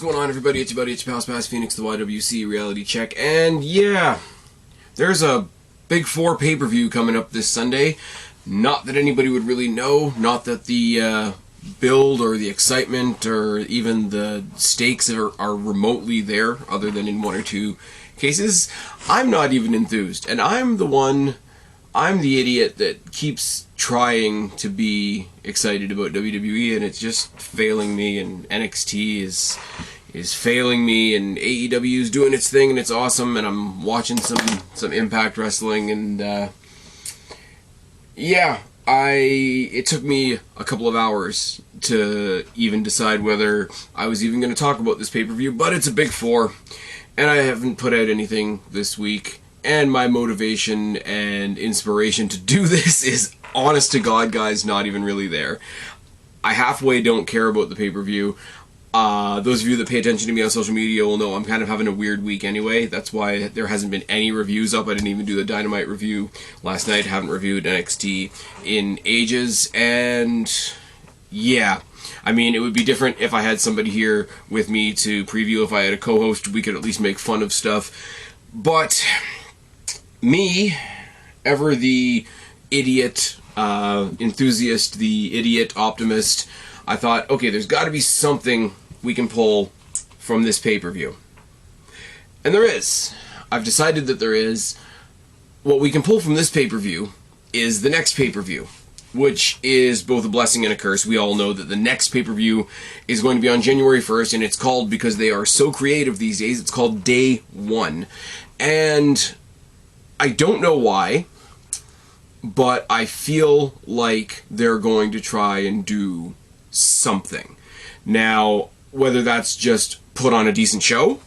What's going on, everybody? It's your buddy, it's your pal Spaz, Phoenix, the YWC Reality Check, and yeah, there's a Big 4 pay-per-view coming up this Sunday. Not that anybody would really know, not that the build or the excitement or even the stakes are remotely there, other than in one or two cases. I'm not even enthused, and I'm the idiot that keeps trying to be excited about WWE, and it's just failing me, and NXT is failing me, and AEW is doing its thing, and it's awesome, and I'm watching some Impact Wrestling, and yeah, it took me a couple of hours to even decide whether I was even going to talk about this pay-per-view, but it's a Big 4, and I haven't put out anything this week. And my motivation and inspiration to do this is, honest to God, guys, not even really there. I halfway don't care about the pay-per-view. Those of you that pay attention to me on social media will know I'm kind of having a weird week anyway. That's why there hasn't been any reviews up. I didn't even do the Dynamite review last night. Haven't reviewed NXT in ages. And yeah, I mean, it would be different if I had somebody here with me to preview. If I had a co-host, we could at least make fun of stuff. But me, ever the idiot enthusiast, the idiot optimist, I thought, okay, there's got to be something we can pull from this pay-per-view. And there is. I've decided that there is. What we can pull from this pay-per-view is the next pay-per-view, which is both a blessing and a curse. We all know that the next pay-per-view is going to be on January 1st, and it's called, because they are so creative these days, it's called Day 1. And I don't know why, but I feel like they're going to try and do something. Now, whether that's just put on a decent show,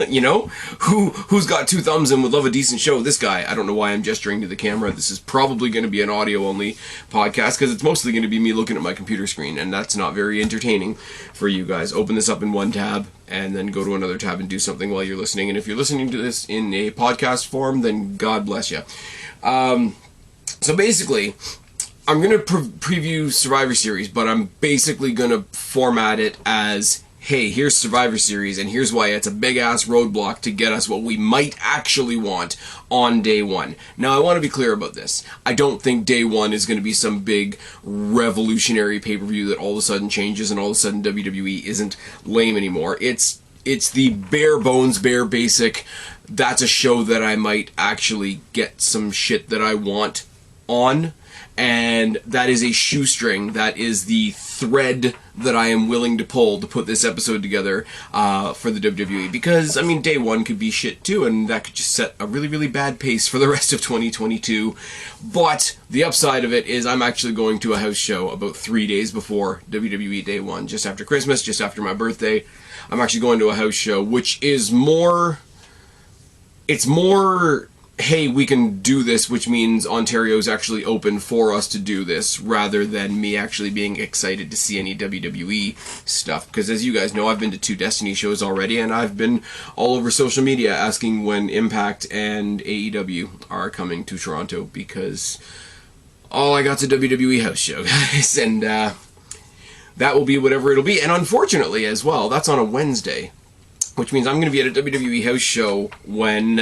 you know, who's got two thumbs and would love a decent show? This guy. I don't know why I'm gesturing to the camera. This is probably going to be an audio-only podcast, because it's mostly going to be me looking at my computer screen, and that's not very entertaining for you guys. Open this up in one tab, and then go to another tab and do something while you're listening. And if you're listening to this in a podcast form, then God bless you. So basically, I'm going to preview Survivor Series, but I'm basically going to format it as, hey, here's Survivor Series, and here's why it's a big-ass roadblock to get us what we might actually want on Day 1. Now, I want to be clear about this. I don't think Day 1 is going to be some big revolutionary pay-per-view that all of a sudden changes and all of a sudden WWE isn't lame anymore. It's the bare bones, bare basic, that's a show that I might actually get some shit that I want on. And that is a shoestring. That is the thread that I am willing to pull to put this episode together for the WWE. Because, I mean, Day 1 could be shit too, and that could just set a really, really bad pace for the rest of 2022. But the upside of it is I'm actually going to a house show about 3 days before WWE Day 1, just after Christmas, just after my birthday. I'm actually going to a house show, which is more... It's more... hey, we can do this, which means Ontario's actually open for us to do this, rather than me actually being excited to see any WWE stuff. Because as you guys know, I've been to 2 Destiny shows already, and I've been all over social media asking when Impact and AEW are coming to Toronto, because all I got's a WWE house show, guys, and that will be whatever it'll be. And unfortunately, as well, that's on a Wednesday, which means I'm going to be at a WWE house show when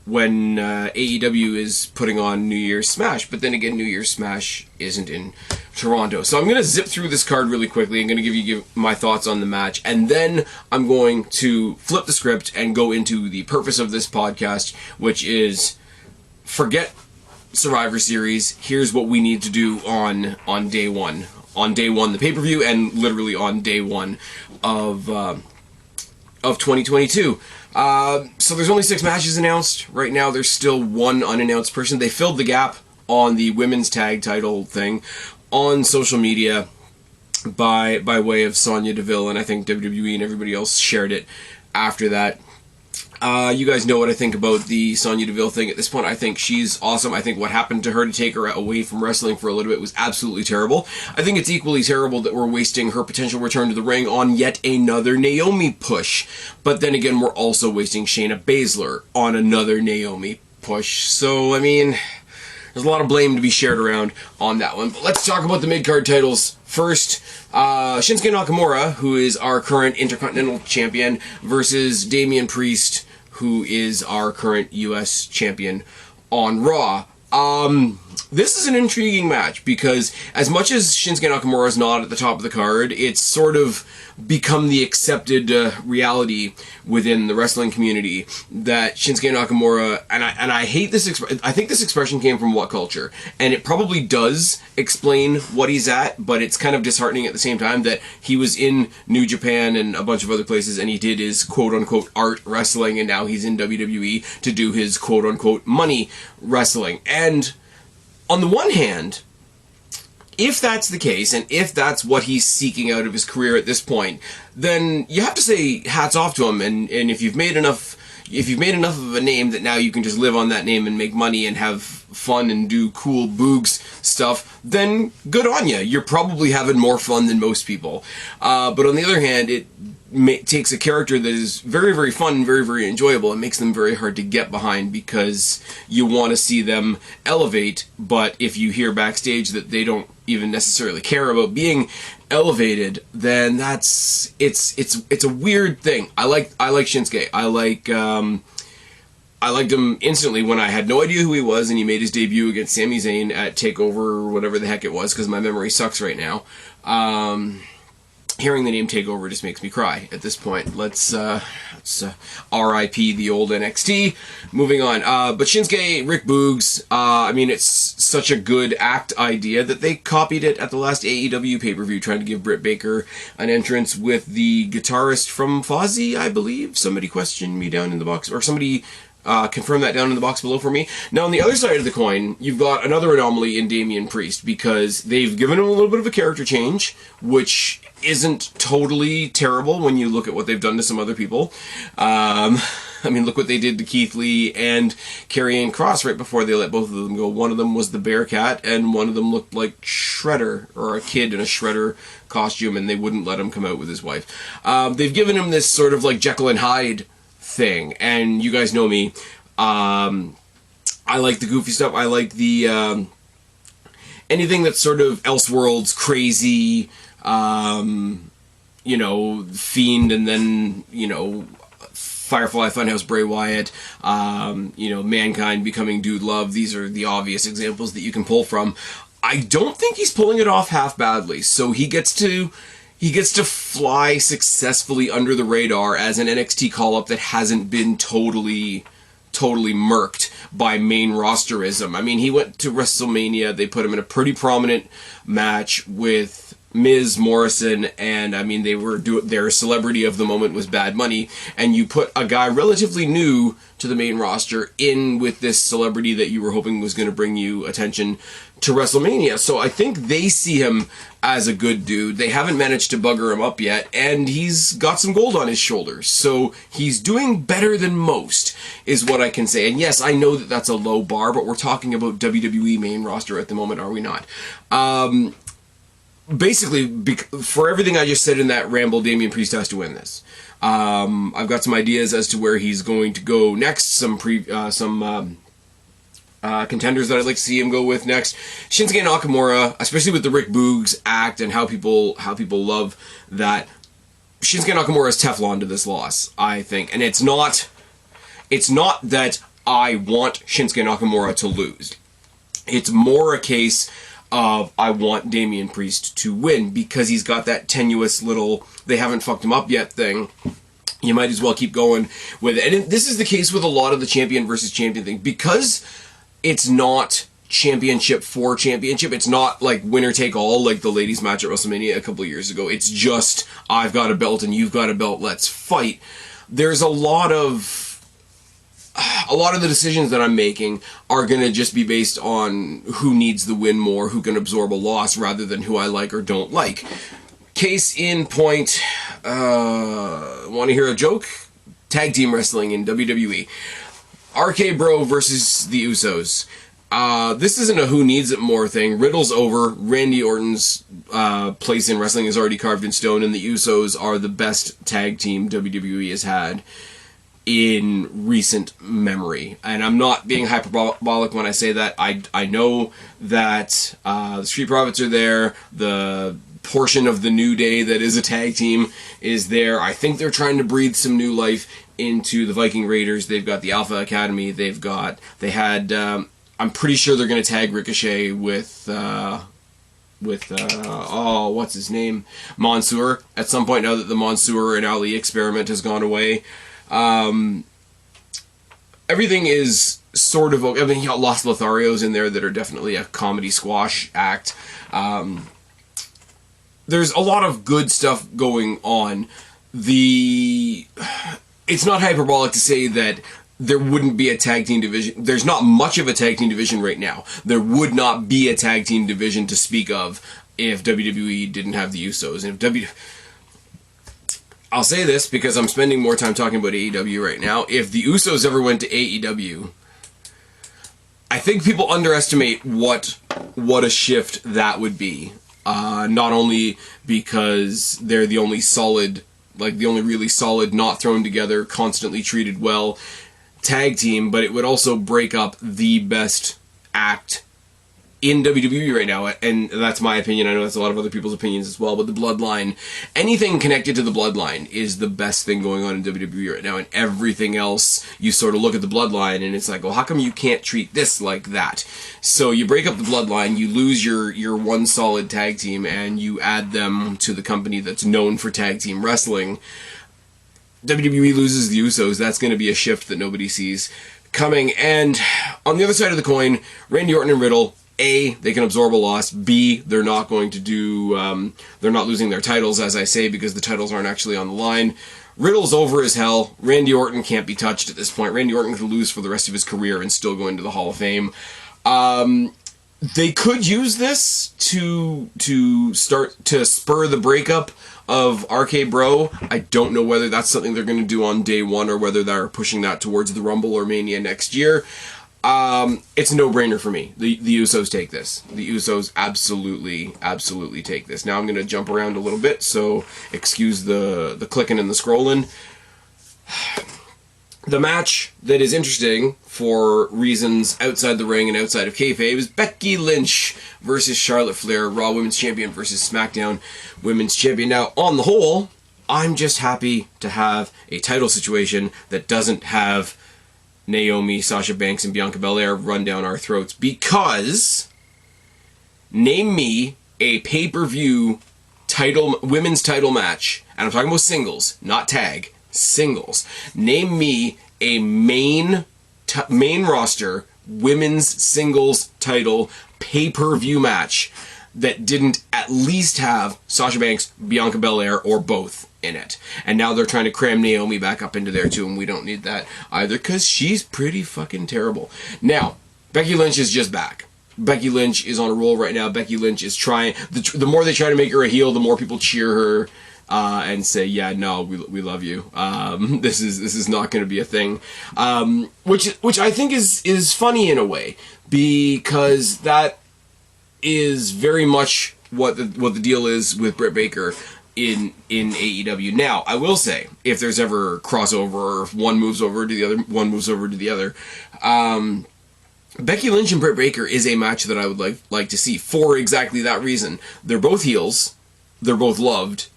AEW is putting on New Year's Smash. But then again, New Year's Smash isn't in Toronto. So I'm going to zip through this card really quickly. I'm going to give my thoughts on the match. And then I'm going to flip the script and go into the purpose of this podcast, which is forget Survivor Series. Here's what we need to do on Day 1. On Day 1, the pay-per-view, and literally on Day 1 of 2022. So there's only 6 matches announced. Right now there's still 1 unannounced person. They filled the gap on the women's tag title thing on social media by way of Sonya Deville, and I think WWE and everybody else shared it after that. You guys know what I think about the Sonya Deville thing at this point. I think she's awesome. I think what happened to her to take her away from wrestling for a little bit was absolutely terrible. I think it's equally terrible that we're wasting her potential return to the ring on yet another Naomi push. But then again, we're also wasting Shayna Baszler on another Naomi push. So, I mean, there's a lot of blame to be shared around on that one. But let's talk about the mid-card titles first. Shinsuke Nakamura, who is our current Intercontinental Champion, versus Damian Priest, who is our current U.S. Champion on Raw. This is an intriguing match because as much as Shinsuke Nakamura is not at the top of the card, it's sort of become the accepted reality within the wrestling community that Shinsuke Nakamura, and I hate this I think this expression came from What Culture, and it probably does explain what he's at, but it's kind of disheartening at the same time that he was in New Japan and a bunch of other places and he did his quote-unquote art wrestling, and now he's in WWE to do his quote-unquote money wrestling. And on the one hand, if that's the case, and if that's what he's seeking out of his career at this point, then you have to say hats off to him. And if you've made enough of a name that now you can just live on that name and make money and have fun and do cool boogs stuff, then good on you. You're probably having more fun than most people. But on the other hand, it takes a character that is very, very fun and very, very enjoyable and makes them very hard to get behind because you want to see them elevate, but if you hear backstage that they don't even necessarily care about being elevated, then it's a weird thing. I like Shinsuke. I liked him instantly when I had no idea who he was, and he made his debut against Sami Zayn at TakeOver or whatever the heck it was, because my memory sucks right now. Hearing the name TakeOver just makes me cry at this point. Let's R.I.P. the old NXT. Moving on. But Shinsuke, Rick Boogs, I mean, it's such a good act idea that they copied it at the last AEW pay-per-view, trying to give Britt Baker an entrance with the guitarist from Fozzy, I believe. Somebody questioned me down in the box, or somebody confirm that down in the box below for me. Now, on the other side of the coin, you've got another anomaly in Damian Priest, because they've given him a little bit of a character change, which isn't totally terrible when you look at what they've done to some other people. I mean, look what they did to Keith Lee and Karrion Kross right before they let both of them go. One of them was the Bearcat, and one of them looked like Shredder, or a kid in a Shredder costume, and they wouldn't let him come out with his wife. They've given him this sort of like Jekyll and Hyde thing, and you guys know me. I like the goofy stuff. I like the anything that's sort of Elseworlds crazy, you know, Fiend, and then, you know, Firefly Funhouse Bray Wyatt, you know, Mankind becoming Dude Love. These are the obvious examples that you can pull from. I don't think he's pulling it off half badly, so he gets to fly successfully under the radar as an NXT call-up that hasn't been totally murked by main rosterism. I mean, he went to WrestleMania, they put him in a pretty prominent match with Miz, Morrison, and I mean, their celebrity of the moment was Bad Money, and you put a guy relatively new to the main roster in with this celebrity that you were hoping was going to bring you attention to WrestleMania. So I think they see him as a good dude. They haven't managed to bugger him up yet, and he's got some gold on his shoulders. So he's doing better than most, is what I can say. And yes, I know that that's a low bar, but we're talking about WWE main roster at the moment, are we not? Basically, for everything I just said in that ramble, Damian Priest has to win this. I've got some ideas as to where he's going to go next, some contenders that I'd like to see him go with next. Shinsuke Nakamura, especially with the Rick Boogs act and how people love that. Shinsuke Nakamura is Teflon to this loss, I think. And it's not that I want Shinsuke Nakamura to lose. It's more a case of I want Damian Priest to win, because he's got that tenuous little they haven't fucked him up yet thing. You might as well keep going with it. And this is the case with a lot of the champion versus champion thing, because it's not championship for championship. It's not like winner take all like the ladies match at WrestleMania a couple of years ago. It's just, I've got a belt and you've got a belt, let's fight. There's a lot of the decisions that I'm making are going to just be based on who needs the win more, who can absorb a loss, rather than who I like or don't like. Case in point, want to hear a joke? Tag team wrestling in WWE. RK Bro versus the Usos. This isn't a who needs it more thing. Riddle's over. Randy Orton's place in wrestling is already carved in stone, and the Usos are the best tag team WWE has had in recent memory. And I'm not being hyperbolic when I say that. I know that the Street Profits are there, the portion of the New Day that is a tag team is there. I think they're trying to breathe some new life into the Viking Raiders. They've got the Alpha Academy. I'm pretty sure they're going to tag Ricochet with what's his name? Mansoor at some point, now that the Mansoor and Ali experiment has gone away. Everything is sort of, I mean, you got Los Lotharios in there that are definitely a comedy squash act. There's a lot of good stuff going on. It's not hyperbolic to say that there wouldn't be a tag team division. There's not much of a tag team division right now. There would not be a tag team division to speak of if WWE didn't have the Usos. And I'll say this because I'm spending more time talking about AEW right now. If the Usos ever went to AEW, I think people underestimate what a shift that would be. Not only because they're the only really solid, not thrown together, constantly treated well tag team, but it would also break up the best act in WWE right now, and that's my opinion. I know that's a lot of other people's opinions as well, but the Bloodline, anything connected to the Bloodline is the best thing going on in WWE right now, and everything else, you sort of look at the Bloodline, and it's like, well, how come you can't treat this like that? So you break up the Bloodline, you lose your one solid tag team, and you add them to the company that's known for tag team wrestling. WWE loses the Usos. That's going to be a shift that nobody sees coming. And on the other side of the coin, Randy Orton and Riddle, A, they can absorb a loss. B, they're not going to they're not losing their titles, as I say, because the titles aren't actually on the line. Riddle's over as hell. Randy Orton can't be touched at this point. Randy Orton could lose for the rest of his career and still go into the Hall of Fame. They could use this to start to spur the breakup of RK Bro. I don't know whether that's something they're going to do on day one or whether they're pushing that towards the Rumble or Mania next year. It's a no-brainer for me. The Usos take this. The Usos absolutely take this. Now I'm going to jump around a little bit, so excuse the clicking and the scrolling. The match that is interesting for reasons outside the ring and outside of kayfabe is Becky Lynch versus Charlotte Flair, Raw Women's Champion versus SmackDown Women's Champion. Now, on the whole, I'm just happy to have a title situation that doesn't have Naomi, Sasha Banks, and Bianca Belair run down our throats, because name me a pay-per-view women's title match, and I'm talking about singles, not tag, singles. Name me a main roster women's singles title pay-per-view match that didn't at least have Sasha Banks, Bianca Belair, or both in it. And now they're trying to cram Naomi back up into there too, and we don't need that either, because she's pretty fucking terrible. Now, Becky Lynch is just back. Becky Lynch is on a roll right now. Becky Lynch is trying... The more they try to make her a heel, the more people cheer her and say, yeah, no, we love you. This is not going to be a thing. Which I think is funny in a way, because that is very much what the deal is with Britt Baker in AEW. Now, I will say, if there's ever crossover, or if one moves over to the other, one moves over to the other, Becky Lynch and Britt Baker is a match that I would like to see for exactly that reason. They're both heels. They're both loved.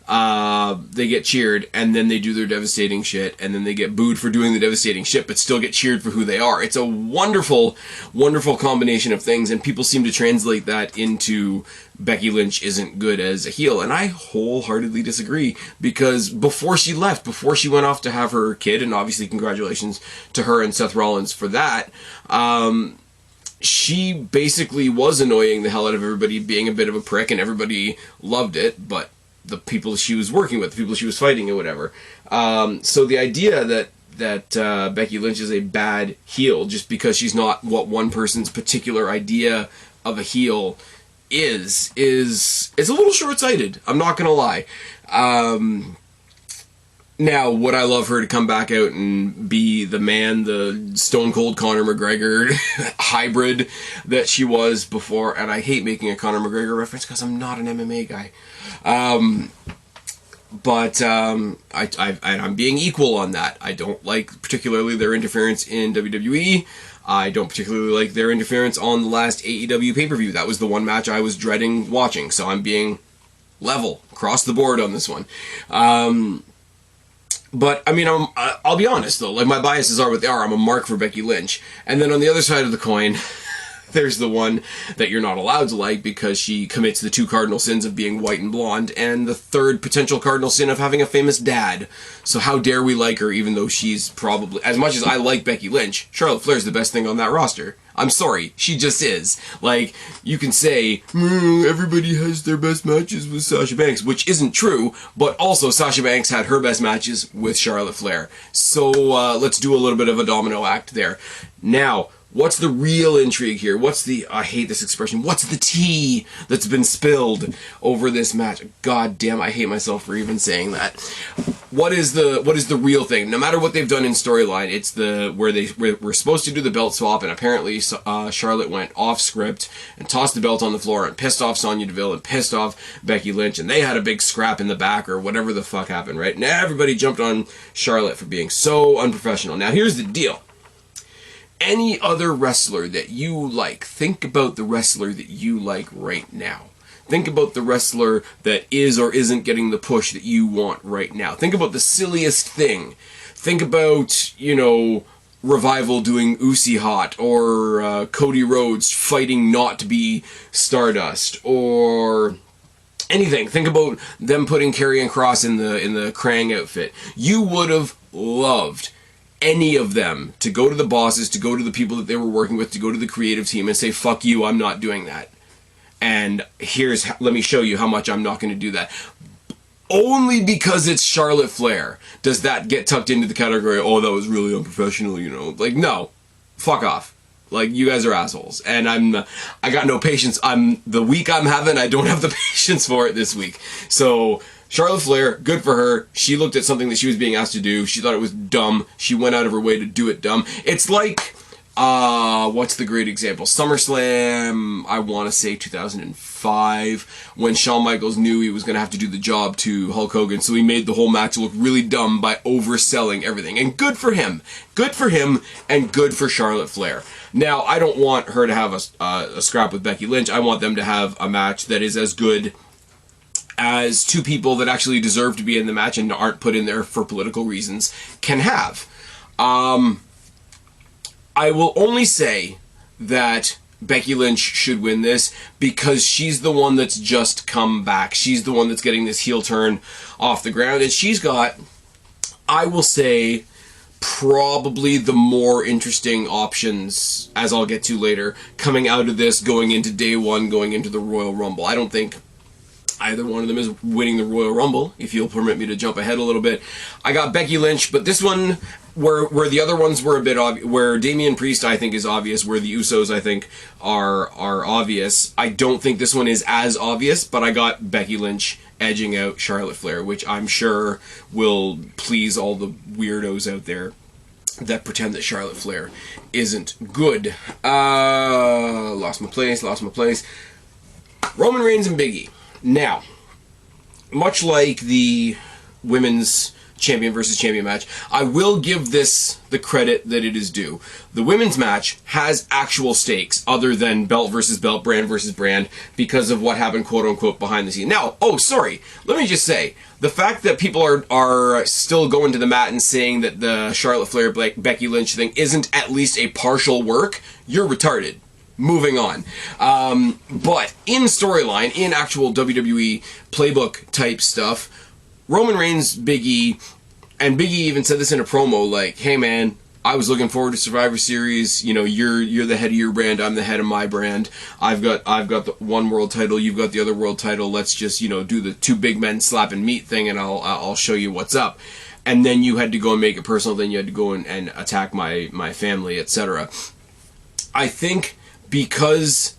They get cheered, and then they do their devastating shit, and then they get booed for doing the devastating shit, but still get cheered for who they are. It's a wonderful, wonderful combination of things, and people seem to translate that into Becky Lynch isn't good as a heel, and I wholeheartedly disagree, because before she left, before she went off to have her kid, and obviously congratulations to her and Seth Rollins for that, she basically was annoying the hell out of everybody, being a bit of a prick, and everybody loved it, but the people she was working with, the people she was fighting or whatever. So the idea that Becky Lynch is a bad heel just because she's not what one person's particular idea of a heel is it's a little short-sighted. I'm not gonna lie. Now, would I love her to come back out and be the man, the Stone Cold Conor McGregor hybrid that she was before? And I hate making a Conor McGregor reference because I'm not an MMA guy. But I'm being equal on that. I don't like particularly their interference in WWE. I don't particularly like their interference on the last AEW pay-per-view. That was the one match I was dreading watching, so I'm being level across the board on this one. But, I mean, I'll be honest, though. Like, my biases are what they are. I'm a mark for Becky Lynch. And then on the other side of the coin, there's the one that you're not allowed to like because she commits the 2 cardinal sins of being white and blonde, and the 3rd potential cardinal sin of having a famous dad. So how dare we like her, even though she's probably... As much as I like Becky Lynch, Charlotte Flair's the best thing on that roster. I'm sorry, she just is. Like, you can say, everybody has their best matches with Sasha Banks, which isn't true, but also Sasha Banks had her best matches with Charlotte Flair. So, let's do a little bit of a domino act there. Now, what's the real intrigue here? I hate this expression, what's the tea that's been spilled over this match? God damn, I hate myself for even saying that. What is the real thing? No matter what they've done in storyline, it's where we're supposed to do the belt swap, and apparently Charlotte went off script and tossed the belt on the floor and pissed off Sonya Deville and pissed off Becky Lynch, and they had a big scrap in the back or whatever the fuck happened, right? And everybody jumped on Charlotte for being so unprofessional. Now here's the deal. Any other wrestler that you like, think about the wrestler that you like right now. Think about the wrestler that is or isn't getting the push that you want right now. Think about the silliest thing. Think about, Revival doing Usi Hot, or Cody Rhodes fighting not to be Stardust, or anything. Think about them putting Karrion Kross in the Krang outfit. You would have loved any of them to go to the bosses, to go to the people that they were working with, to go to the creative team and say, fuck you, I'm not doing that. And let me show you how much I'm not going to do that. Only because it's Charlotte Flair does that get tucked into the category, oh, that was really unprofessional, Like, no. Fuck off. Like, you guys are assholes. And I got no patience. The week I'm having, I don't have the patience for it this week. So, Charlotte Flair, good for her. She looked at something that she was being asked to do. She thought it was dumb. She went out of her way to do it dumb. It's like, what's the great example? SummerSlam, I want to say 2005, when Shawn Michaels knew he was going to have to do the job to Hulk Hogan, so he made the whole match look really dumb by overselling everything. And good for him. Good for him, and good for Charlotte Flair. Now, I don't want her to have a scrap with Becky Lynch. I want them to have a match that is as good as 2 people that actually deserve to be in the match and aren't put in there for political reasons can have. I will only say that Becky Lynch should win this because she's the one that's just come back. She's the one that's getting this heel turn off the ground, and she's got, I will say, probably the more interesting options, as I'll get to later, coming out of this, going into day 1, going into the Royal Rumble. I don't think either one of them is winning the Royal Rumble, if you'll permit me to jump ahead a little bit. I got Becky Lynch, but this one, where the other ones were a bit obvious, where Damian Priest, I think, is obvious, where the Usos, I think, are obvious, I don't think this one is as obvious, but I got Becky Lynch edging out Charlotte Flair, which I'm sure will please all the weirdos out there that pretend that Charlotte Flair isn't good. Lost my place. Roman Reigns and Big E. Now, much like the women's champion versus champion match, I will give this the credit that it is due. The women's match has actual stakes other than belt versus belt, brand versus brand, because of what happened, quote unquote, behind the scenes. Now, let me just say, the fact that people are still going to the mat and saying that the Charlotte Flair Becky Lynch thing isn't at least a partial work, you're retarded. Moving on. But in storyline, in actual WWE playbook type stuff, Roman Reigns, Big E, and Big E even said this in a promo, like, hey man, I was looking forward to Survivor Series, you're the head of your brand, I'm the head of my brand, I've got the one world title, you've got the other world title, let's just, do the 2 big men slap and meet thing and I'll show you what's up. And then you had to go and make it personal, then you had to go and attack my family, etc. I think because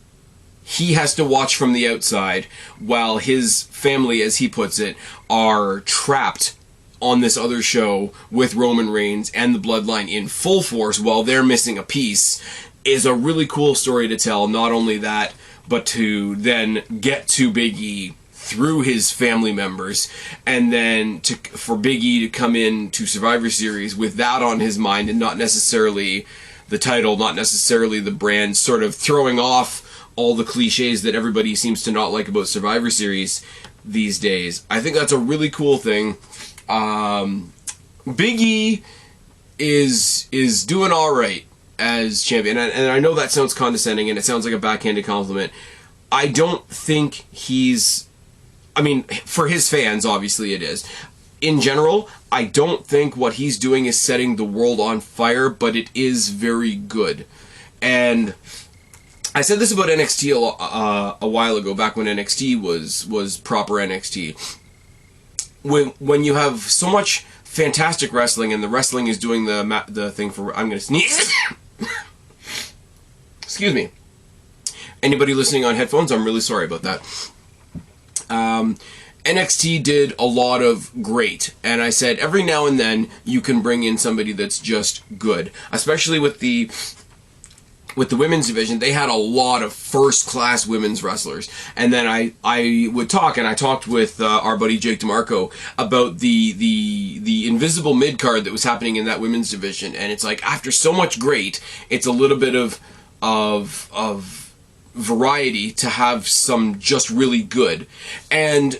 he has to watch from the outside while his family, as he puts it, are trapped on this other show with Roman Reigns and the Bloodline in full force while they're missing a piece, is a really cool story to tell. Not only that, but to then get to Big E through his family members, and then for Big E to come in to Survivor Series with that on his mind and not necessarily the title, not necessarily the brand, sort of throwing off all the cliches that everybody seems to not like about Survivor Series these days. I think that's a really cool thing. Big E is doing all right as champion, and I know that sounds condescending and it sounds like a backhanded compliment. I don't think for his fans, obviously it is. In general, I don't think what he's doing is setting the world on fire, but it is very good. And I said this about NXT a while ago, back when NXT was proper NXT. When you have so much fantastic wrestling, and the wrestling is doing the thing for... I'm going to sneeze. Excuse me. Anybody listening on headphones, I'm really sorry about that. NXT did a lot of great, and I said every now and then you can bring in somebody that's just good, especially with the women's division. They had a lot of first-class women's wrestlers, and then I would talk, and I talked with our buddy Jake DeMarco about the invisible mid-card that was happening in that women's division, and it's like, after so much great, it's a little bit of variety to have some just really good. And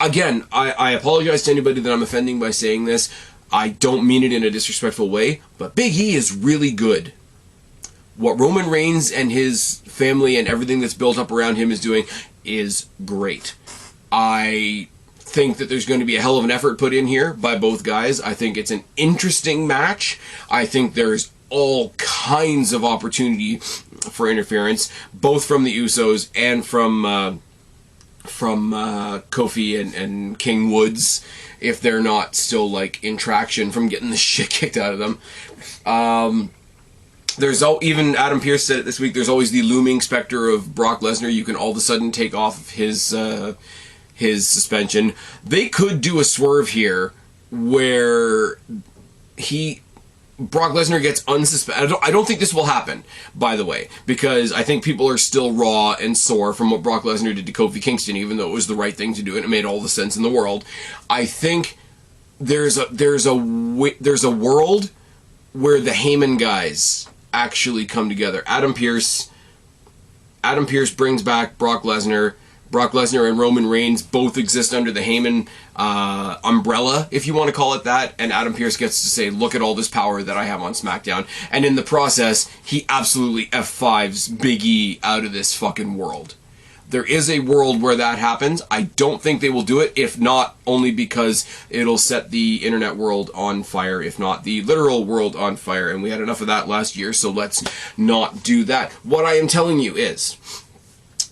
again, I apologize to anybody that I'm offending by saying this. I don't mean it in a disrespectful way, but Big E is really good. What Roman Reigns and his family and everything that's built up around him is doing is great. I think that there's going to be a hell of an effort put in here by both guys. I think it's an interesting match. I think there's all kinds of opportunity for interference, both from the Usos and from Kofi and King Woods, if they're not still like in traction from getting the shit kicked out of them. Even Adam Pearce said it this week, there's always the looming specter of Brock Lesnar. You can all of a sudden take off his suspension. They could do a swerve here where Brock Lesnar gets unsuspended. I don't think this will happen, by the way, because I think people are still raw and sore from what Brock Lesnar did to Kofi Kingston, even though it was the right thing to do and it made all the sense in the world. I think there's a world where the Heyman guys actually come together. Adam Pearce brings back Brock Lesnar. Brock Lesnar and Roman Reigns both exist under the Heyman umbrella, if you want to call it that, and Adam Pearce gets to say, look at all this power that I have on SmackDown, and in the process, he absolutely F5s Big E out of this fucking world. There is a world where that happens. I don't think they will do it, if not only because it'll set the internet world on fire, if not the literal world on fire, and we had enough of that last year, so let's not do that. What I am telling you is,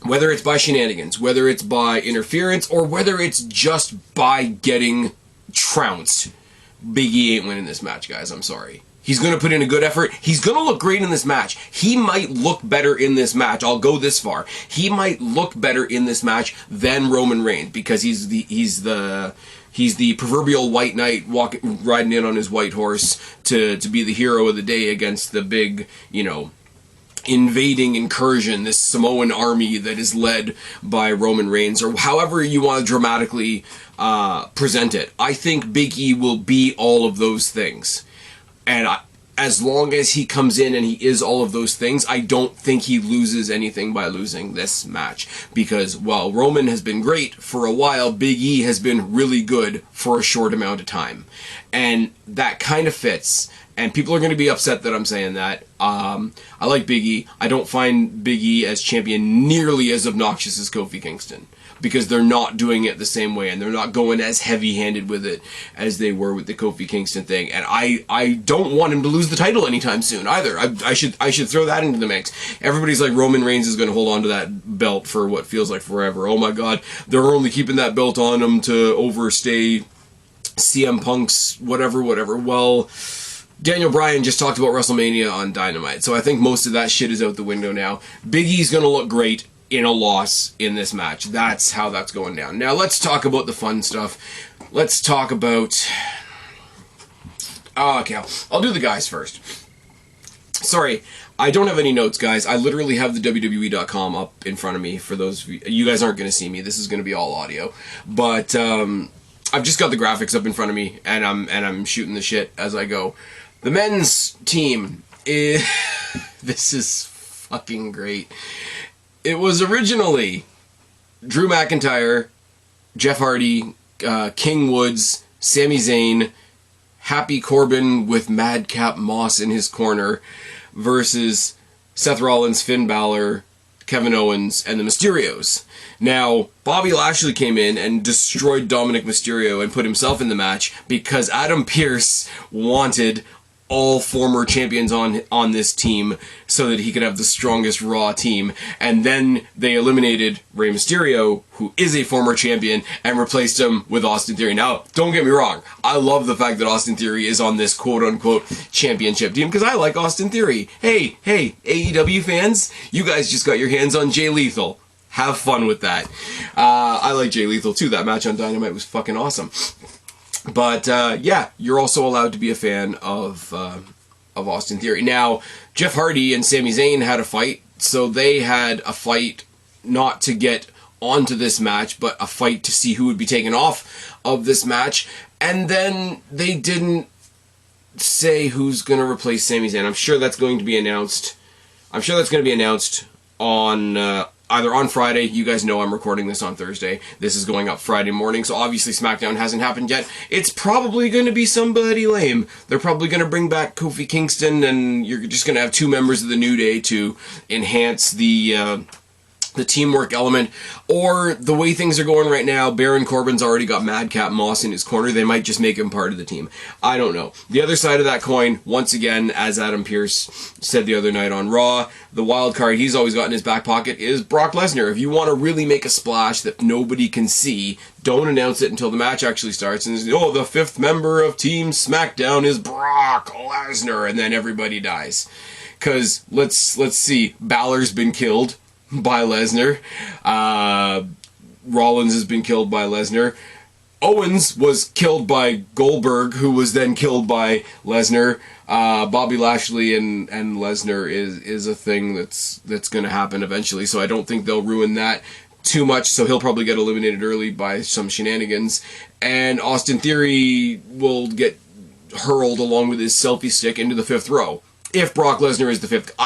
whether it's by shenanigans, whether it's by interference, or whether it's just by getting trounced, Big E ain't winning this match, guys. I'm sorry. He's going to put in a good effort. He's going to look great in this match. He might look better in this match. I'll go this far. He might look better in this match than Roman Reigns, because he's the proverbial white knight riding in on his white horse to be the hero of the day against the big, invading incursion, this Samoan army that is led by Roman Reigns, or however you want to dramatically present it. I think Big E will be all of those things. And as long as he comes in and he is all of those things, I don't think he loses anything by losing this match. Because while Roman has been great for a while, Big E has been really good for a short amount of time. And that kind of fits. And people are going to be upset that I'm saying that. I like Big E. I don't find Big E as champion nearly as obnoxious as Kofi Kingston, because they're not doing it the same way, and they're not going as heavy-handed with it as they were with the Kofi Kingston thing. And I don't want him to lose the title anytime soon either. I should throw that into the mix. Everybody's like, Roman Reigns is going to hold on to that belt for what feels like forever. Oh my God, they're only keeping that belt on him to overstay CM Punk's whatever. Well, Daniel Bryan just talked about WrestleMania on Dynamite, so I think most of that shit is out the window now. Big E's going to look great in a loss in this match. That's how that's going down. Now let's talk about the fun stuff. Let's talk about... Okay, I'll do the guys first. Sorry, I don't have any notes, guys. I literally have the WWE.com up in front of me. For those of you, you guys aren't going to see me. This is going to be all audio. But I've just got the graphics up in front of me, and I'm shooting the shit as I go. The men's team is this is fucking great. It was originally Drew McIntyre, Jeff Hardy, King Woods, Sami Zayn, Happy Corbin with Madcap Moss in his corner, versus Seth Rollins, Finn Balor, Kevin Owens, and the Mysterios. Now, Bobby Lashley came in and destroyed Dominic Mysterio and put himself in the match because Adam Pearce wanted all former champions on this team so that he could have the strongest Raw team. And then they eliminated Rey Mysterio, who is a former champion, and replaced him with Austin Theory. Now, don't get me wrong. I love the fact that Austin Theory is on this quote-unquote championship team because I like Austin Theory. Hey, AEW fans, you guys just got your hands on Jay Lethal. Have fun with that. I like Jay Lethal too. That match on Dynamite was fucking awesome. But, yeah, you're also allowed to be a fan of Austin Theory. Now, Jeff Hardy and Sami Zayn had a fight, so they had a fight not to get onto this match, but a fight to see who would be taken off of this match. And then they didn't say who's going to replace Sami Zayn. I'm sure that's going to be announced. I'm sure that's going to be announced on either on Friday. You guys know I'm recording this on Thursday. This is going up Friday morning, so obviously SmackDown hasn't happened yet. It's probably going to be somebody lame. They're probably going to bring back Kofi Kingston, and you're just going to have two members of the New Day to enhance the teamwork element. Or the way things are going right now, Baron Corbin's already got Madcap Moss in his corner. They might just make him part of the team. I don't know. The other side of that coin, once again, as Adam Pearce said the other night on Raw, the wild card he's always got in his back pocket is Brock Lesnar. If you want to really make a splash that nobody can see, don't announce it until the match actually starts. And the fifth member of Team SmackDown is Brock Lesnar, and then everybody dies. Because let's see, Balor's been killed by Lesnar. Rollins has been killed by Lesnar. Owens was killed by Goldberg, who was then killed by Lesnar. Bobby Lashley and Lesnar is a thing that's going to happen eventually, so I don't think they'll ruin that too much, so he'll probably get eliminated early by some shenanigans. And Austin Theory will get hurled along with his selfie stick into the fifth row. If Brock Lesnar is the fifth,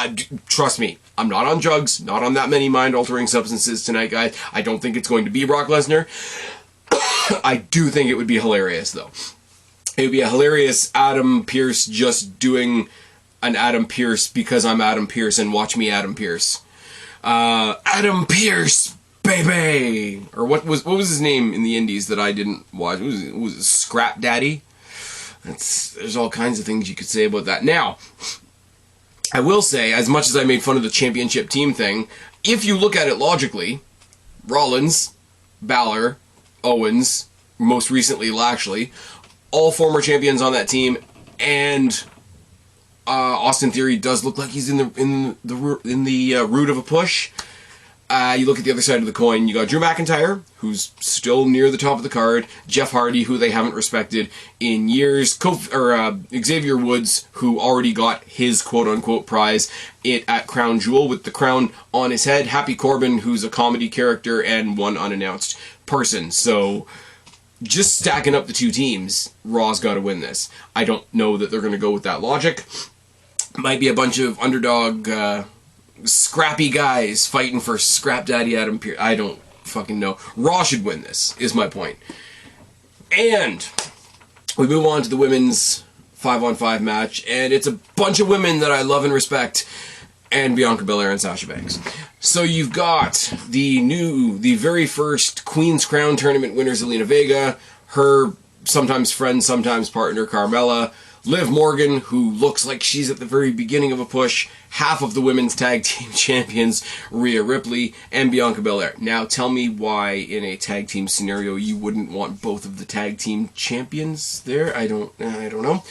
trust me, I'm not on drugs, not on that many mind-altering substances tonight, guys. I don't think it's going to be Brock Lesnar. I do think it would be hilarious, though. It would be a hilarious Adam Pearce just doing an Adam Pearce because I'm Adam Pearce, and watch me Adam Pearce. Adam Pearce, baby! Or what was his name in the indies that I didn't watch? Was it Scrap Daddy? There's all kinds of things you could say about that. Now, I will say, as much as I made fun of the championship team thing, if you look at it logically, Rollins, Balor, Owens, most recently Lashley, all former champions on that team, and Austin Theory does look like he's in the root of a push. You look at the other side of the coin, you got Drew McIntyre, who's still near the top of the card, Jeff Hardy, who they haven't respected in years, Xavier Woods, who already got his quote-unquote prize at Crown Jewel with the crown on his head, Happy Corbin, who's a comedy character, and one unannounced person. So, just stacking up the two teams, Raw's got to win this. I don't know that they're going to go with that logic. Might be a bunch of underdog scrappy guys fighting for Scrap Daddy Adam Pearce. I don't fucking know. Raw should win this, is my point. And we move on to the women's 5-on-5 match, and it's a bunch of women that I love and respect, and Bianca Belair and Sasha Banks. So you've got the very first Queen's Crown tournament winner, Zelina Vega, her sometimes friend, sometimes partner, Carmella, Liv Morgan, who looks like she's at the very beginning of a push, half of the women's tag team champions, Rhea Ripley, and Bianca Belair. Now tell me why in a tag team scenario you wouldn't want both of the tag team champions there. I don't know.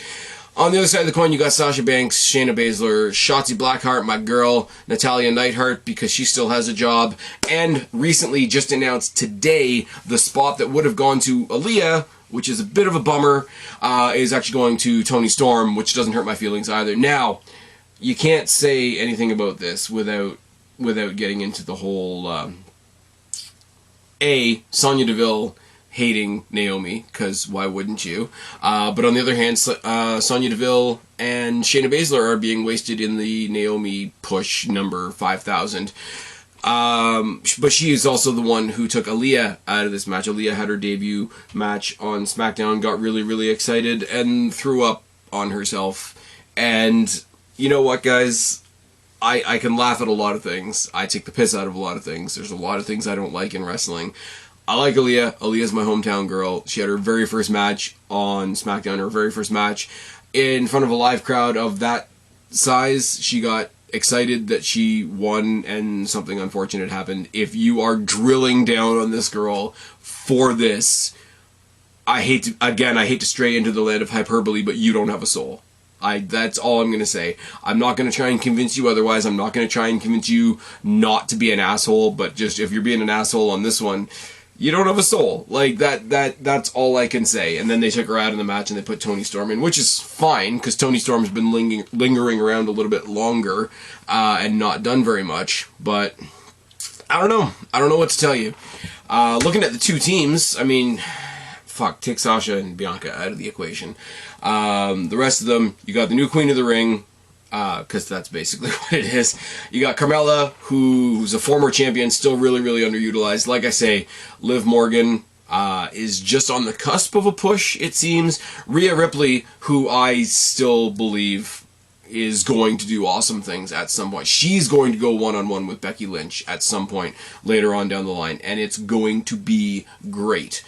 On the other side of the coin, you got Sasha Banks, Shayna Baszler, Shotzi Blackheart, my girl, Natalya Neidhart, because she still has a job, and recently just announced today the spot that would have gone to Aaliyah, which is a bit of a bummer, is actually going to Toni Storm, which doesn't hurt my feelings either. Now, you can't say anything about this without getting into the whole Sonya Deville hating Naomi, because why wouldn't you? But on the other hand, Sonya Deville and Shayna Baszler are being wasted in the Naomi push number 5,000. But she is also the one who took Aaliyah out of this match. Aaliyah had her debut match on SmackDown, got really, really excited, and threw up on herself. And you know what, guys? I can laugh at a lot of things. I take the piss out of a lot of things. There's a lot of things I don't like in wrestling. I like Aaliyah. Aaliyah's my hometown girl. She had her very first match on SmackDown, her very first match in front of a live crowd of that size. She got excited that she won, and something unfortunate happened. If you are drilling down on this girl for this, I hate to stray into the land of hyperbole, but you don't have a soul. That's all I'm going to say. I'm not going to try and convince you otherwise. I'm not going to try and convince you not to be an asshole, but just if you're being an asshole on this one, you don't have a soul. Like, that's all I can say. And then they took her out of the match and they put Toni Storm in, which is fine, because Toni Storm's been lingering around a little bit longer and not done very much. But I don't know. I don't know what to tell you. Looking at the two teams, I mean, fuck, take Sasha and Bianca out of the equation. The rest of them, you got the new Queen of the Ring, because that's basically what it is. You got Carmella, who's a former champion, still really, really underutilized. Like I say, Liv Morgan is just on the cusp of a push, it seems. Rhea Ripley, who I still believe is going to do awesome things at some point. She's going to go one-on-one with Becky Lynch at some point later on down the line, and it's going to be great.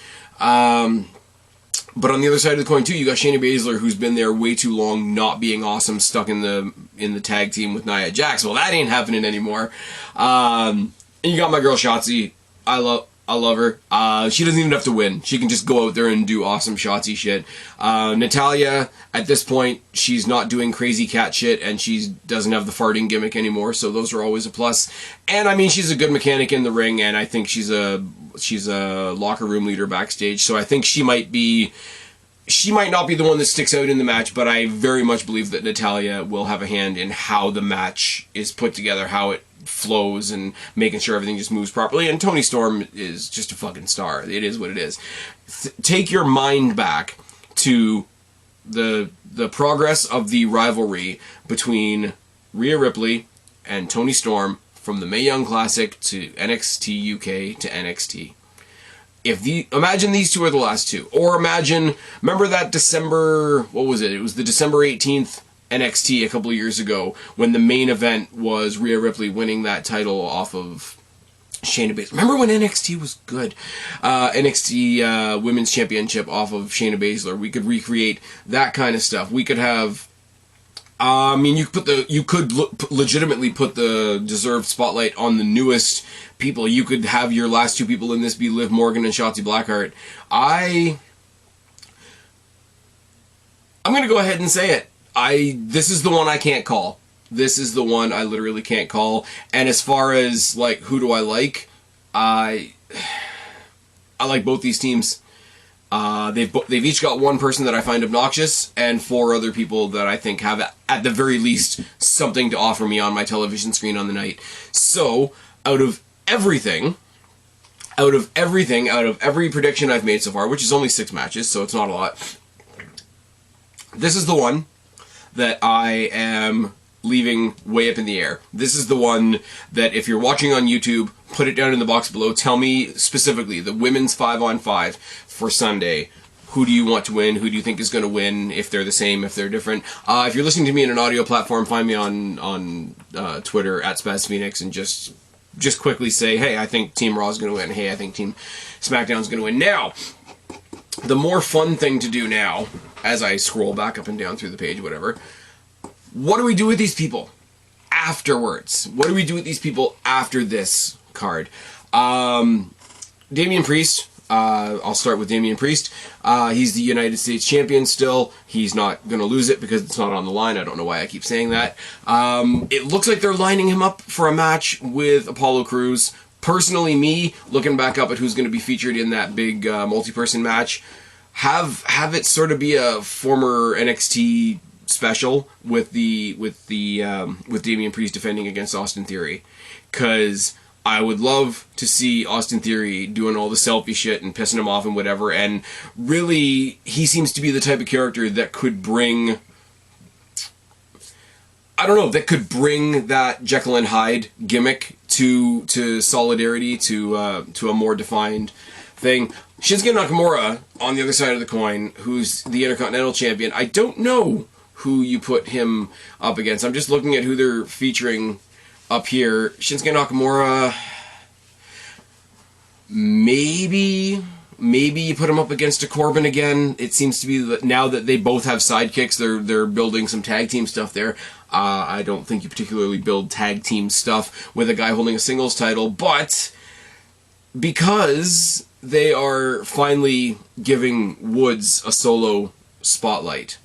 But on the other side of the coin too, you got Shayna Baszler, who's been there way too long, not being awesome, stuck in the tag team with Nia Jax. Well, that ain't happening anymore. And you got my girl Shotzi. I love her. She doesn't even have to win. She can just go out there and do awesome Shotzi shit. Natalya, at this point, she's not doing crazy cat shit, and she doesn't have the farting gimmick anymore, so those are always a plus. And I mean, she's a good mechanic in the ring, and I think she's a locker room leader backstage, so I think she might not be the one that sticks out in the match, but I very much believe that Natalya will have a hand in how the match is put together, how it flows, and making sure everything just moves properly. And Toni Storm is just a fucking star. It is what it is. Take your mind back to the progress of the rivalry between Rhea Ripley and Toni Storm from the Mae Young Classic to NXT UK to NXT. Imagine these two are the last two. Or remember that December, what was it? It was the December 18th NXT a couple of years ago, when the main event was Rhea Ripley winning that title off of Shayna Baszler. Remember when NXT was good? NXT Women's Championship off of Shayna Baszler. We could recreate that kind of stuff. We could have, you could legitimately put the deserved spotlight on the newest people. You could have your last two people in this be Liv Morgan and Shotzi Blackheart. I'm going to go ahead and say it. This is the one I can't call. This is the one I literally can't call. And as far as, like, who do I like? I like both these teams. They've each got one person that I find obnoxious, and four other people that I think have, at the very least, something to offer me on my television screen on the night. So, out of every prediction I've made so far, which is only 6 matches, so it's not a lot, this is the one that I am leaving way up in the air. This is the one that, if you're watching on YouTube, put it down in the box below. Tell me specifically, the women's 5-on-5 for Sunday. Who do you want to win? Who do you think is going to win? If they're the same, if they're different. If you're listening to me in an audio platform, find me on Twitter at Spaz Phoenix, and just quickly say, hey, I think Team Raw is going to win. Hey, I think Team SmackDown is going to win. Now, the more fun thing to do now, as I scroll back up and down through the page, whatever, what do we do with these people afterwards? What do we do with these people after this card? Damian Priest. I'll start with Damian Priest. He's the United States champion still. He's not going to lose it because it's not on the line. I don't know why I keep saying that. It looks like they're lining him up for a match with Apollo Crews. Personally, me, looking back up at who's going to be featured in that big multi-person match, have it sort of be a former NXT special with Damian Priest defending against Austin Theory, because I would love to see Austin Theory doing all the selfie shit and pissing him off and whatever, and really, he seems to be the type of character that could bring, I don't know, that could bring that Jekyll and Hyde gimmick to Solidarity, to a more defined thing. Shinsuke Nakamura, on the other side of the coin, who's the Intercontinental Champion, I don't know who you put him up against. I'm just looking at who they're featuring up here. Shinsuke Nakamura, maybe you put him up against a Corbin again. It seems to be that now that they both have sidekicks, they're building some tag team stuff there. I don't think you particularly build tag team stuff with a guy holding a singles title, but because they are finally giving Woods a solo spotlight.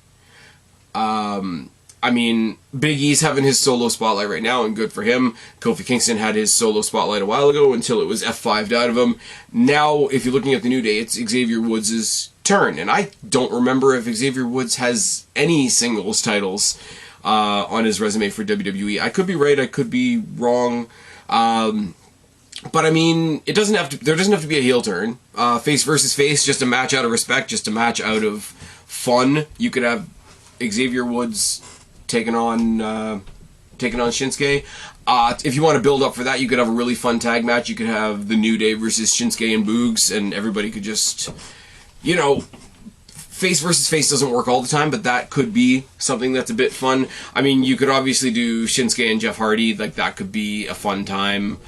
I mean, Big E's having his solo spotlight right now, and good for him. Kofi Kingston had his solo spotlight a while ago until it was F5'd out of him. Now, if you're looking at the New Day, it's Xavier Woods' turn, and I don't remember if Xavier Woods has any singles titles on his resume for WWE. I could be right, I could be wrong. But I mean, there doesn't have to be a heel turn. Face versus face, just a match out of respect, just a match out of fun. You could have Xavier Woods taking on Shinsuke. If you want to build up for that, you could have a really fun tag match. You could have the New Day versus Shinsuke and Boogs, and everybody could just, face versus face doesn't work all the time, but that could be something that's a bit fun. I mean, you could obviously do Shinsuke and Jeff Hardy, like that could be a fun time.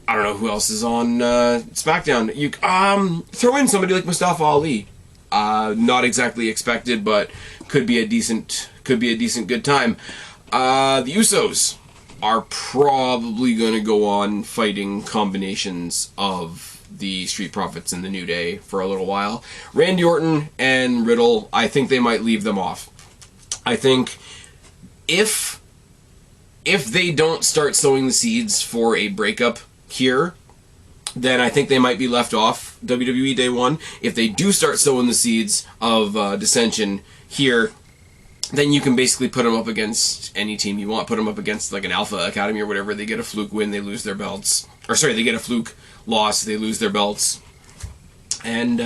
I don't know who else is on SmackDown. You throw in somebody like Mustafa Ali. Not exactly expected, but could be a decent good time. The Usos are probably going to go on fighting combinations of the Street Profits and the New Day for a little while. Randy Orton and Riddle, I think they might leave them off. I think if they don't start sowing the seeds for a breakup here, then I think they might be left off WWE Day 1. If they do start sowing the seeds of dissension here, then you can basically put them up against any team you want. Put them up against like an Alpha Academy or whatever. They get a fluke win, they lose their belts. Or sorry, they get a fluke loss, they lose their belts. And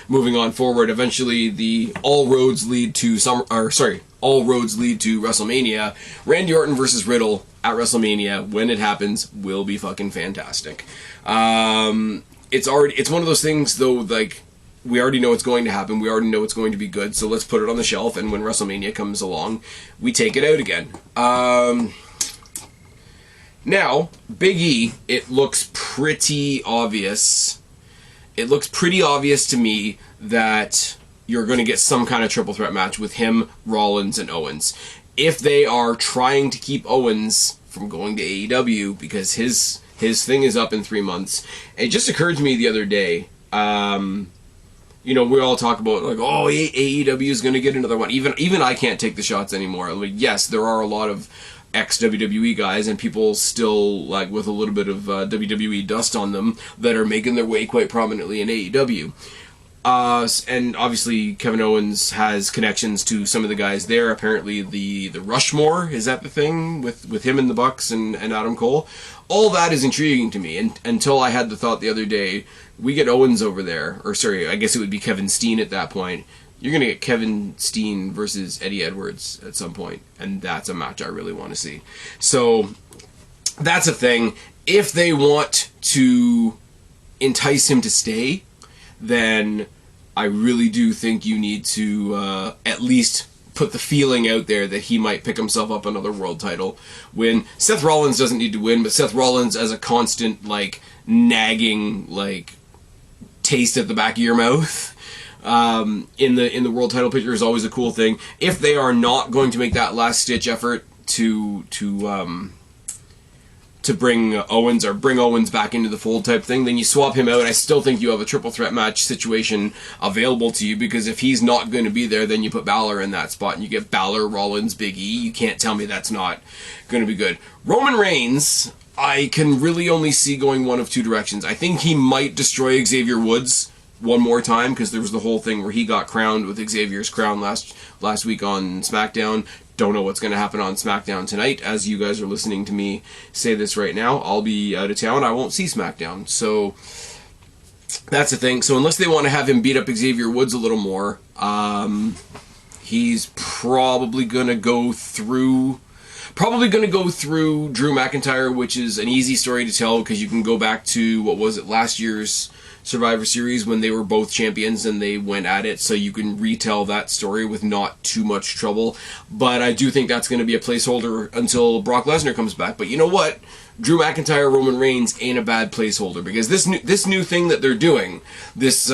moving on forward, eventually all roads lead to WrestleMania. Randy Orton versus Riddle at WrestleMania, when it happens, will be fucking fantastic. It's one of those things though, like, we already know it's going to happen, we already know it's going to be good, so let's put it on the shelf, and when WrestleMania comes along, we take it out again. Now, Big E, it looks pretty obvious. It looks pretty obvious to me that you're going to get some kind of triple threat match with him, Rollins, and Owens. If they are trying to keep Owens from going to AEW, because his thing is up in 3 months, it just occurred to me the other day, we all talk about, like, oh, AEW is going to get another one. Even I can't take the shots anymore. Like, yes, there are a lot of ex-WWE guys and people still, like, with a little bit of WWE dust on them that are making their way quite prominently in AEW. And obviously Kevin Owens has connections to some of the guys there. Apparently the Rushmore, is that the thing? With him and the Bucks and Adam Cole? All that is intriguing to me, and until I had the thought the other day, we get Owens over there, or sorry, I guess it would be Kevin Steen at that point. You're going to get Kevin Steen versus Eddie Edwards at some point, and that's a match I really want to see. So, that's a thing. If they want to entice him to stay, then I really do think you need to at least put the feeling out there that he might pick himself up another world title win. Seth Rollins doesn't need to win, but Seth Rollins as a constant, like, nagging, like, taste at the back of your mouth in the world title picture is always a cool thing. If they are not going to make that last stitch effort to bring Owens or bring Owens back into the fold type thing, then you swap him out. I still think you have a triple threat match situation available to you, because if he's not going to be there, then you put Balor in that spot and you get Balor, Rollins, Big E. You can't tell me that's not going to be good. Roman Reigns, I can really only see going one of two directions. I think he might destroy Xavier Woods one more time, because there was the whole thing where he got crowned with Xavier's crown last week on SmackDown. Don't know what's going to happen on SmackDown tonight. As you guys are listening to me say this right now, I'll be out of town. I won't see SmackDown. So that's the thing. So unless they want to have him beat up Xavier Woods a little more, he's probably going to go through Drew McIntyre, which is an easy story to tell because you can go back to, what was it, last year's Survivor Series when they were both champions and they went at it, so you can retell that story with not too much trouble. But I do think that's going to be a placeholder until Brock Lesnar comes back. But you know what? Drew McIntyre, Roman Reigns ain't a bad placeholder, because this new thing that they're doing, this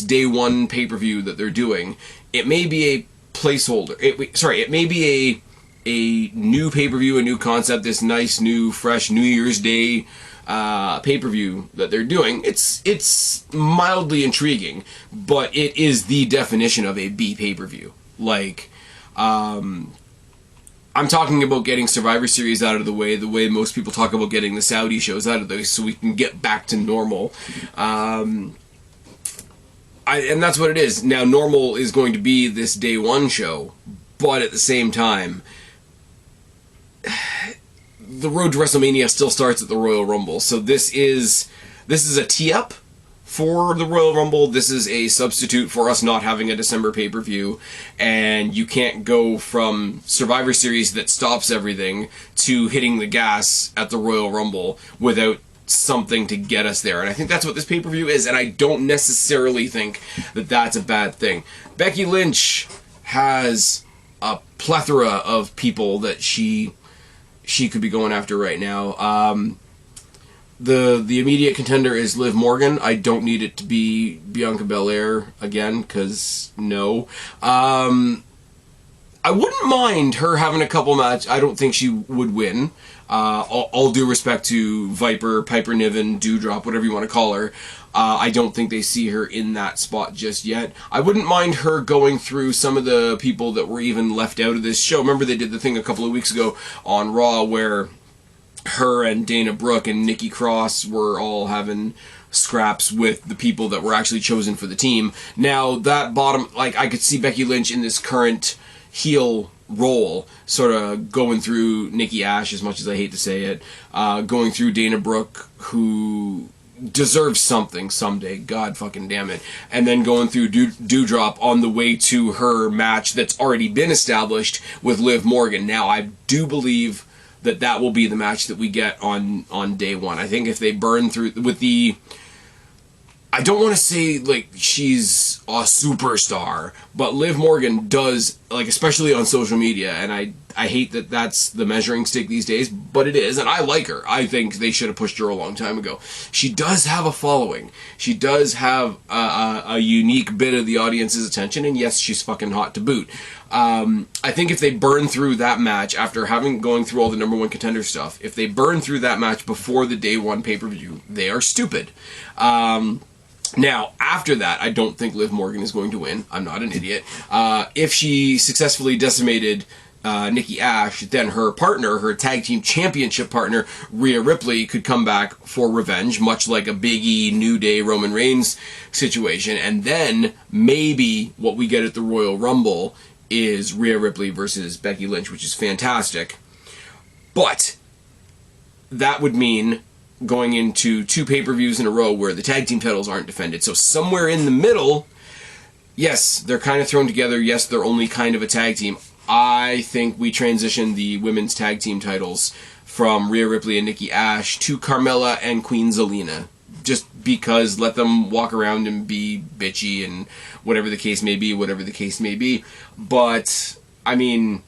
day one pay-per-view that they're doing, it may be a placeholder. It may be a new pay-per-view, a new concept, this nice, new, fresh New Year's Day pay-per-view that they're doing. It's mildly intriguing, but it is the definition of a B pay-per-view. Like, I'm talking about getting Survivor Series out of the way most people talk about getting the Saudi shows out of the way, so we can get back to normal. And that's what it is. Now, normal is going to be this day one show, but at the same time, the road to WrestleMania still starts at the Royal Rumble. So this is a tee-up for the Royal Rumble. This is a substitute for us not having a December pay-per-view, and you can't go from Survivor Series that stops everything to hitting the gas at the Royal Rumble without something to get us there. And I think that's what this pay-per-view is, and I don't necessarily think that that's a bad thing. Becky Lynch has a plethora of people that she could be going after right now. The immediate contender is Liv Morgan. I don't need it to be Bianca Belair again, because no. I wouldn't mind her having a couple matches. I don't think she would win. All due respect to Viper, Piper Niven, Dewdrop, whatever you want to call her. I don't think they see her in that spot just yet. I wouldn't mind her going through some of the people that were even left out of this show. Remember they did the thing a couple of weeks ago on Raw where her and Dana Brooke and Nikki Cross were all having scraps with the people that were actually chosen for the team. Now, that bottom, like, I could see Becky Lynch in this current heel role, sort of going through Nikki Ash, as much as I hate to say it, going through Dana Brooke, who deserves something someday, god fucking damn it, and then going through Dewdrop on the way to her match that's already been established with Liv Morgan. Now, I do believe that will be the match that we get on day one. I think if they burn through with the... I don't want to say, like, she's a superstar, but Liv Morgan does, like, especially on social media, and I hate that that's the measuring stick these days, but it is, and I like her. I think they should have pushed her a long time ago. She does have a following. She does have a unique bit of the audience's attention, and yes, she's fucking hot to boot. I think if they burn through that match, after going through all the number one contender stuff, if they burn through that match before the day one pay-per-view, they are stupid. Now, after that, I don't think Liv Morgan is going to win. I'm not an idiot. If she successfully decimated Nikki Ash, then her partner, her tag team championship partner, Rhea Ripley, could come back for revenge, much like a Big E, New Day, Roman Reigns situation. And then maybe what we get at the Royal Rumble is Rhea Ripley versus Becky Lynch, which is fantastic. But that would mean going into 2 pay-per-views in a row where the tag team titles aren't defended. So somewhere in the middle, yes, they're kind of thrown together. Yes, they're only kind of a tag team. I think we transition the women's tag team titles from Rhea Ripley and Nikki Ash to Carmella and Queen Zelina. Just because, let them walk around and be bitchy and whatever the case may be. But, I mean,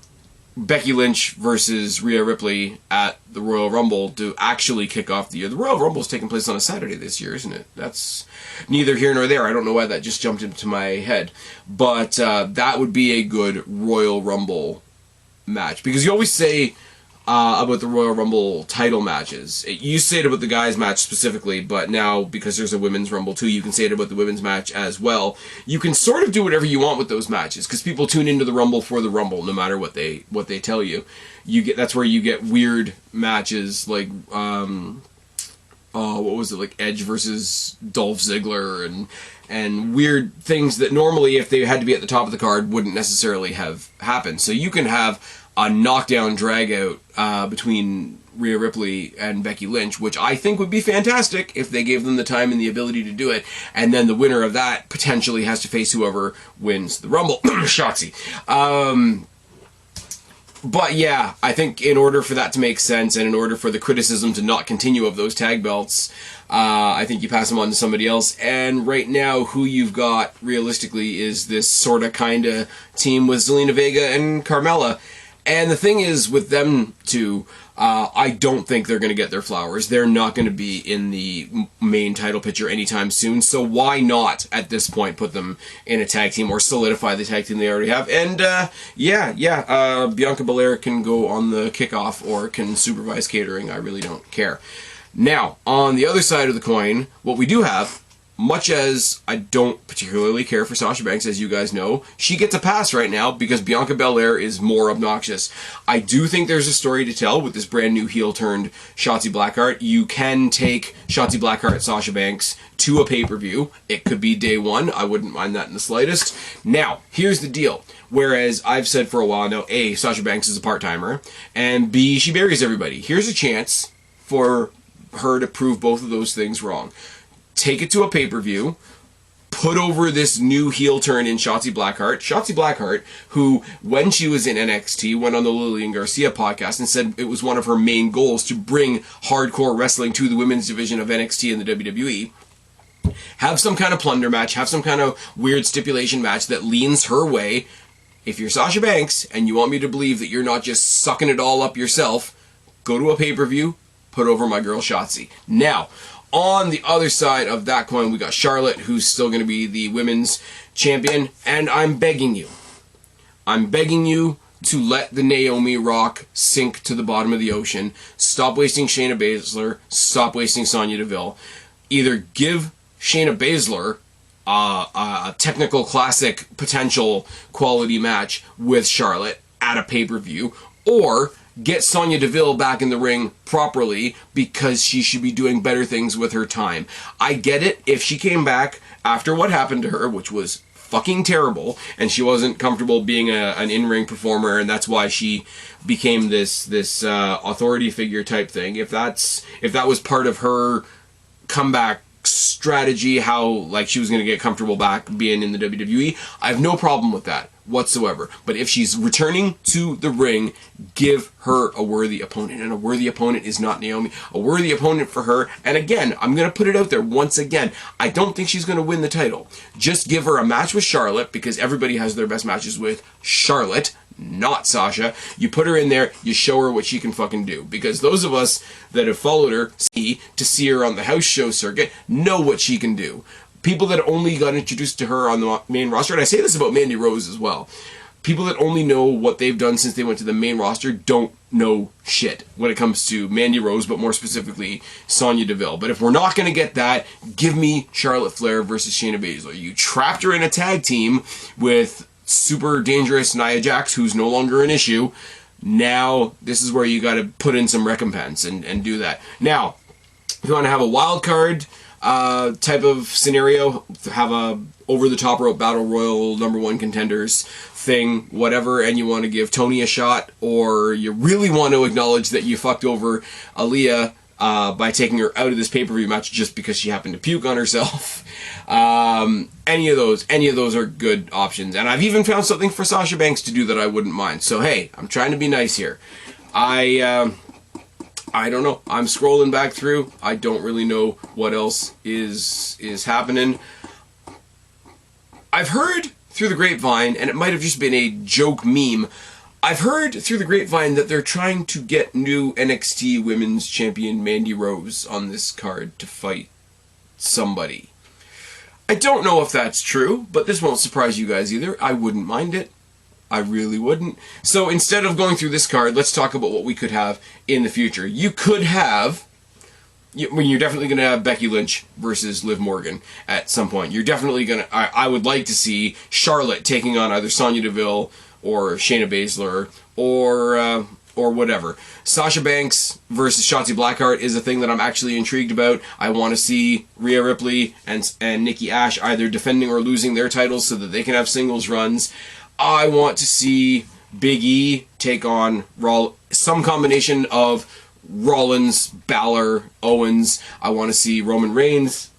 Becky Lynch versus Rhea Ripley at the Royal Rumble to actually kick off the year. The Royal Rumble is taking place on a Saturday this year, isn't it? That's neither here nor there. I don't know why that just jumped into my head. But that would be a good Royal Rumble match. Because you always say about the Royal Rumble title matches. You say it about the guys match specifically, but now, because there's a women's Rumble too, you can say it about the women's match as well. You can sort of do whatever you want with those matches, because people tune into the Rumble for the Rumble, no matter what they tell you. That's where you get weird matches like, what was it, like Edge versus Dolph Ziggler and weird things that normally, if they had to be at the top of the card, wouldn't necessarily have happened. So you can have a knockdown drag out between Rhea Ripley and Becky Lynch, which I think would be fantastic if they gave them the time and the ability to do it, and then the winner of that potentially has to face whoever wins the Rumble. Shotzi. But yeah, I think in order for that to make sense, and in order for the criticism to not continue of those tag belts, I think you pass them on to somebody else. And right now, who you've got, realistically, is this sort of kind of team with Zelina Vega and Carmella. And the thing is, with them two, I don't think they're going to get their flowers. They're not going to be in the main title picture anytime soon. So why not, at this point, put them in a tag team or solidify the tag team they already have? And Bianca Belair can go on the kickoff or can supervise catering. I really don't care. Now, on the other side of the coin, what we do have, much as I don't particularly care for Sasha Banks, as you guys know, she gets a pass right now because Bianca Belair is more obnoxious. I do think there's a story to tell with this brand new heel-turned Shotzi Blackheart. You can take Shotzi Blackheart, Sasha Banks, to a pay-per-view. It could be day one. I wouldn't mind that in the slightest. Now, here's the deal. Whereas I've said for a while now, A, Sasha Banks is a part-timer, and B, she buries everybody. Here's a chance for her to prove both of those things wrong. Take it to a pay-per-view, put over this new heel turn in Shotzi Blackheart. Shotzi Blackheart, who, when she was in NXT, went on the Lillian Garcia podcast and said it was one of her main goals to bring hardcore wrestling to the women's division of NXT and the WWE. Have some kind of plunder match, have some kind of weird stipulation match that leans her way. If you're Sasha Banks and you want me to believe that you're not just sucking it all up yourself, go to a pay-per-view, put over my girl Shotzi. Now, on the other side of that coin, we got Charlotte, who's still going to be the women's champion, and I'm begging you to let the Naomi Rock sink to the bottom of the ocean. Stop wasting Shayna Baszler, stop wasting Sonya Deville. Either give Shayna Baszler a technical classic potential quality match with Charlotte at a pay-per-view, or get Sonya Deville back in the ring properly, because she should be doing better things with her time. I get it if she came back after what happened to her, which was fucking terrible, and she wasn't comfortable being an in-ring performer, and that's why she became this authority figure type thing. If that was part of her comeback strategy, how like she was going to get comfortable back being in the WWE, I have no problem with that whatsoever. But if she's returning to the ring, give her a worthy opponent, and a worthy opponent is not Naomi. A worthy opponent for her, and again, I'm going to put it out there once again, I don't think she's going to win the title. Just give her a match with Charlotte, because everybody has their best matches with Charlotte, not Sasha. You put her in there, you show her what she can fucking do, because those of us that have followed her to see her on the house show circuit know what she can do. People that only got introduced to her on the main roster, and I say this about Mandy Rose as well, people that only know what they've done since they went to the main roster don't know shit when it comes to Mandy Rose, but more specifically Sonya Deville. But if we're not going to get that, give me Charlotte Flair versus Shayna Baszler. You trapped her in a tag team with super dangerous Nia Jax, who's no longer an issue. Now, this is where you got to put in some recompense and do that. Now, if you want to have a wild card type of scenario, have a over-the-top rope battle royal #1 contenders thing, whatever, and you want to give Tony a shot, or you really want to acknowledge that you fucked over Aaliyah by taking her out of this pay-per-view match just because she happened to puke on herself. Any of those are good options. And I've even found something for Sasha Banks to do that I wouldn't mind. So hey, I'm trying to be nice here. I don't know. I'm scrolling back through. I don't really know what else is happening. I've heard through the grapevine, and it might have just been a joke meme, I've heard through the grapevine that they're trying to get new NXT Women's Champion Mandy Rose on this card to fight somebody. I don't know if that's true, but this won't surprise you guys either. I wouldn't mind it. I really wouldn't. So instead of going through this card, let's talk about what we could have in the future. You could have, you're definitely going to have Becky Lynch versus Liv Morgan at some point. You're definitely going to, I would like to see Charlotte taking on either Sonya Deville or Shayna Baszler, or or whatever. Sasha Banks versus Shotzi Blackheart is a thing that I'm actually intrigued about. I want to see Rhea Ripley and Nikki Ash either defending or losing their titles so that they can have singles runs. I want to see Big E take on some combination of Rollins, Balor, Owens. I want to see Roman Reigns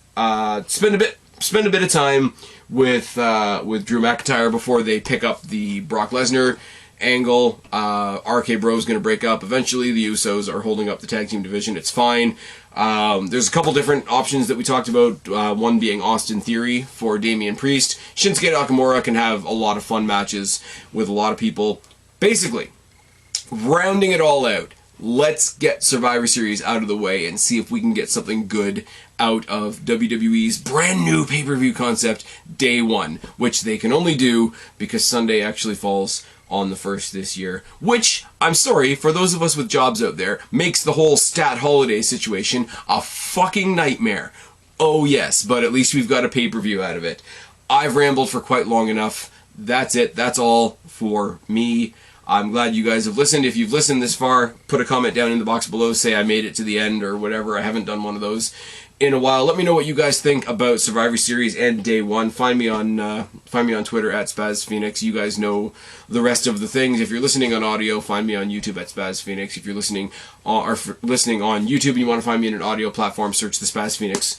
spend a bit of time with Drew McIntyre before they pick up the Brock Lesnar angle. RK Bro's going to break up eventually. The Usos are holding up the tag team division. It's fine. There's a couple different options that we talked about. One being Austin Theory for Damian Priest. Shinsuke Nakamura can have a lot of fun matches with a lot of people. Basically, rounding it all out, let's get Survivor Series out of the way and see if we can get something good out of WWE's brand new pay-per-view concept, Day 1, which they can only do because Sunday actually falls on the 1st this year, which, I'm sorry, for those of us with jobs out there, makes the whole stat holiday situation a fucking nightmare. Oh yes, but at least we've got a pay-per-view out of it. I've rambled for quite long enough. That's it. That's all for me. I'm glad you guys have listened. If you've listened this far, put a comment down in the box below, say I made it to the end or whatever. I haven't done one of those in a while. Let me know what you guys think about Survivor Series and Day 1. Find me on Twitter at SpazPhoenix. You guys know the rest of the things. If you're listening on audio, find me on YouTube at SpazPhoenix. If you're listening on YouTube and you want to find me in an audio platform, search the SpazPhoenix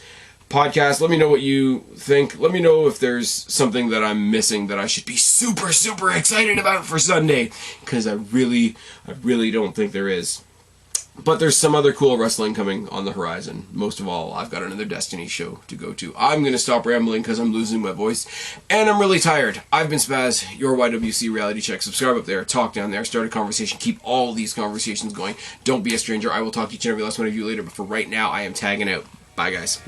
podcast. Let me know what you think. Let me know if there's something that I'm missing that I should be super, super excited about for Sunday, because I really don't think there is. But there's some other cool wrestling coming on the horizon. Most of all, I've got another Destiny show to go to. I'm going to stop rambling because I'm losing my voice, and I'm really tired. I've been Spaz, your YWC Reality Check. Subscribe up there, talk down there, start a conversation, keep all these conversations going. Don't be a stranger. I will talk to each and every last one of you later, but for right now, I am tagging out. Bye, guys.